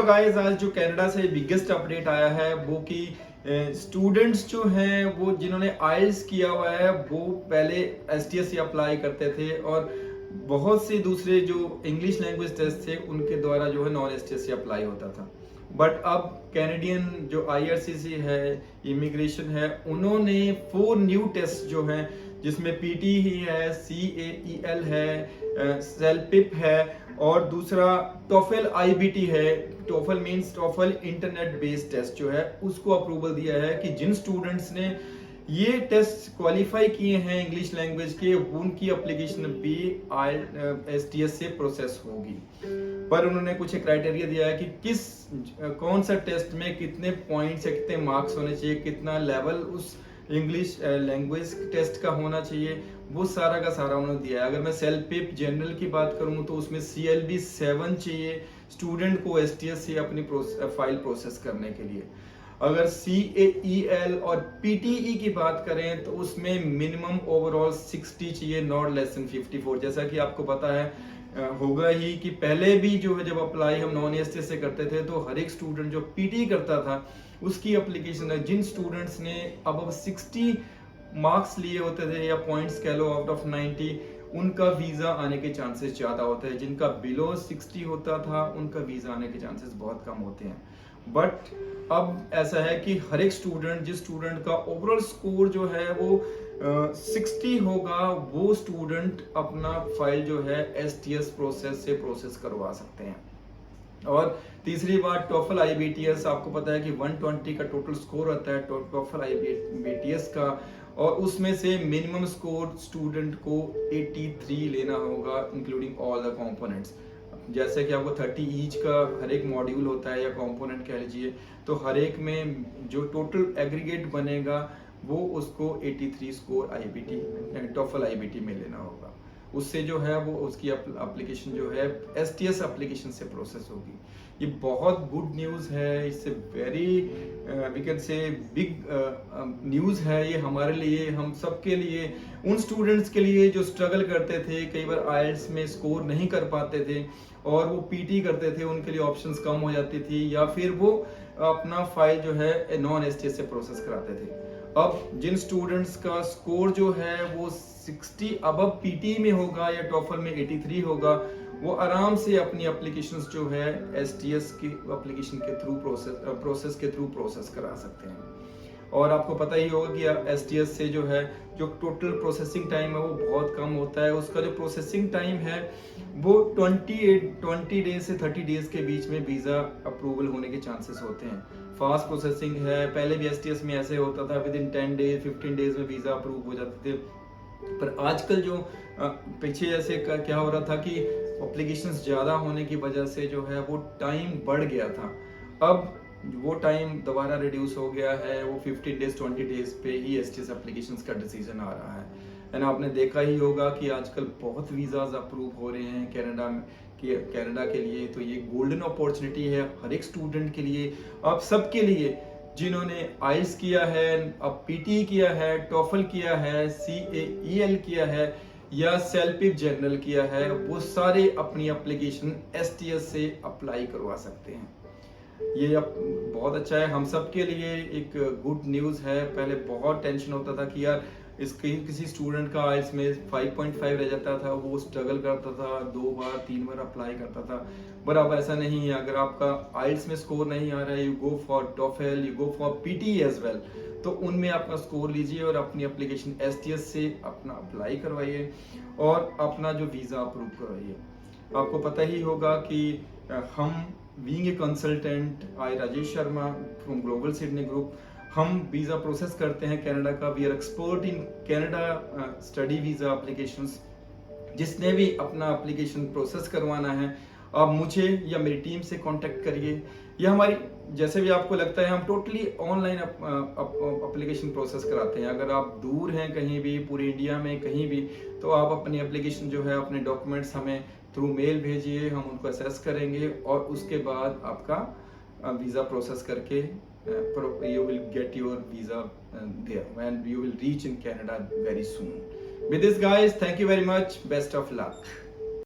Guys, आज जो Canada से बिगेस्ट अपडेट आया है वो कि स्टूडेंट्स जो हैं वो जिन्होंने आइल्स किया हुआ है वो पहले एसटीएस से अप्लाई करते थे और बहुत से दूसरे जो इंग्लिश लैंग्वेज टेस्ट थे उनके द्वारा जो है नॉन एसटीएस से अप्लाई होता था। बट अब कैनेडियन जो आईआरसीसी है, इमिग्रेशन है, उन्होंने 4 न्यू टेस्ट जो हैं जिसमें पीटी ही है, CAEL है, सेलपिप है और दूसरा टोफल आईबीटी है। TOEFL means TOEFL internet based test जो है उसको अप्रूवल दिया है कि जिन स्टूडेंट्स ने ये टेस्ट क्वालिफाई किए हैं इंग्लिश लैंग्वेज के, उनकी एप्लीकेशन भी एसटीएस से प्रोसेस होगी। पर उन्होंने कुछ क्राइटेरिया दिया है कि कौन सा टेस्ट में कितने पॉइंट्स या कितने मार्क्स होने चाहिए, कितना लेवल उस इंग्लिश लैंग्वेज टेस्ट का होना चाहिए, वो सारा का सारा उन्होंने दिया है। अगर मैं सेलपिप जनरल की बात करूं तो उसमें CLB 7 चाहिए स्टूडेंट को एसटीएस से अपनी फाइल प्रोसेस करने के लिए। अगर CAEL और PTE की बात करें तो उसमें मिनिमम ओवरऑल 60 चाहिए, नॉट लेस देन 54। जैसा कि आपको पता है होगा ही कि पहले भी जो है जब अप्लाई हम नॉन एसटीएस से करते थे तो हर एक स्टूडेंट जो पीटी करता था उसकी एप्लीकेशन है, जिन स्टूडेंट्स ने अब 60 मार्क्स लिए होते थे या पॉइंट्स कह लो आउट ऑफ 90, उनका वीजा आने के चांसेस ज्यादा होते हैं। जिनका बिलो 60 होता था उनका वीजा आने के चांसेस बहुत कम होते हैं। बट अब ऐसा है कि हर एक स्टूडेंट, जिस स्टूडेंट का ओवरऑल स्कोर जो है वो 60 होगा, वो स्टूडेंट अपना फाइल जो है एसटीएस प्रोसेस से प्रोसेस करवा सकते हैं। और तीसरी बात टोफल आईबीटीएस, आपको पता है कि 120 का टोटल स्कोर होता है टोफल आईबीटीएस का, और उसमें से मिनिमम स्कोर स्टूडेंट को 83 लेना होगा इंक्लूडिंग ऑल द कंपोनेंट्स। जैसे कि आपको 30 ईच का हर एक मॉड्यूल होता है या कंपोनेंट कह लीजिए, तो हर एक में जो टोटल एग्रीगेट बनेगा वो उसको 83 स्कोर आईबीटी टोफल आईबीटी में लेना होगा। उससे जो है वो उसकी एप्लीकेशन जो है एसटीएस एप्लीकेशन से प्रोसेस होगी। ये बहुत गुड न्यूज़ है, इससे very we can say big news है ये हमारे लिए, हम सब के लिए, उन स्टूडेंट्स के लिए जो स्ट्रगल करते थे, कई बार आइल्स में स्कोर नहीं कर पाते थे और वो पीटी करते थे, उनके लिए ऑप्शंस कम हो जाती थी या फिर वो अपना फाइल जो है नॉन एसटीएस से प्रोसेस कराते थे। अब जिन स्टूडेंट्स का स्कोर जो है वो 60 अब पीटी में होगा या टॉफल में 83 होगा, वो आराम से अपनी एप्लीकेशंस जो है एसटीएस की एप्लीकेशन के थ्रू प्रोसेस के थ्रू प्रोसेस करा सकते हैं। और आपको पता ही होगा कि एसटीएस से जो है जो टोटल प्रोसेसिंग टाइम है वो बहुत कम होता है। उसका जो प्रोसेसिंग टाइम है वो 20 डेज से 30 डेज के बीच में वीज़ा अप्रूवल होने के चांसेस होते हैं। फास्ट प्रोसेसिंग है। पहले भी एसटीएस में ऐसे होता था, विद इन 10 डेज 15 डेज में वीज़ा अप्रूव हो जाते थे। पर आजकल जो पीछे जैसे क्या हो रहा था कि एप्लीकेशंस ज़्यादा होने की वजह से जो है वो टाइम बढ़ गया था। अब वो टाइम दोबारा रिड्यूस हो गया है, वो 15 डेज 20 डेज पे ही एसटीएस एप्लीकेशंस का डिसीजन आ रहा है। एंड आपने देखा ही होगा कि आजकल बहुत वीज़ाज अप्रूव हो रहे हैं कनाडा के लिए। तो ये गोल्डन अपॉर्चुनिटी है हर एक स्टूडेंट के लिए, आप सबके लिए, जिन्होंने आइल्स किया है, अब पीटी किया है, टॉफल किया है, CAEL किया है या सेलपिप जनरल किया है, वो सारे अपनी एप्लीकेशन एसटीएस से अप्लाई करवा सकते हैं। ये अब बहुत अच्छा है, हम सब के लिए एक गुड न्यूज़ है। पहले बहुत टेंशन होता था कि यार किसी स्टूडेंट का आइल्स में 5.5 रह जाता था, वो स्ट्रगल करता था, 2 बार 3 बार अप्लाई करता था। पर अब ऐसा नहीं है। अगर आपका आइल्स में स्कोर नहीं आ रहा है, you go for TOEFL, you go for PTE as well, तो उनमें अपना स्कोर लीजिए और अपनी एप्लीकेशन एसटीएस से अपना अप्लाई करवाइए और अपना जो वीज़ा अप्रूव करवाइए। आपको पता ही होगा कि हम being a consultant, I Rajesh Sharma from global Sydney group, हम वीज़ा प्रोसेस करते हैं कनाडा का। We are expert in Canada study visa applications. जिसने भी अपना एप्लीकेशन प्रोसेस करवाना है, आप मुझे या मेरी टीम से कांटेक्ट करिए, या हमारी, जैसे भी आपको लगता है, हम टोटली ऑनलाइन एप्लीकेशन प्रोसेस कराते हैं। अगर आप दूर हैं कहीं भी, पूरे इंडिया में कहीं भी, तो आप अपनी एप्लीकेशन जो है, अपने डॉक्यूमेंट्स हमें थ्रू मेल भेजिए, हम उनको असेस करेंगे और उसके बाद आपका वीज़ा प्रोसेस करके you will get your visa there and you will reach in Canada very soon. With this guys, thank you very much, best of luck.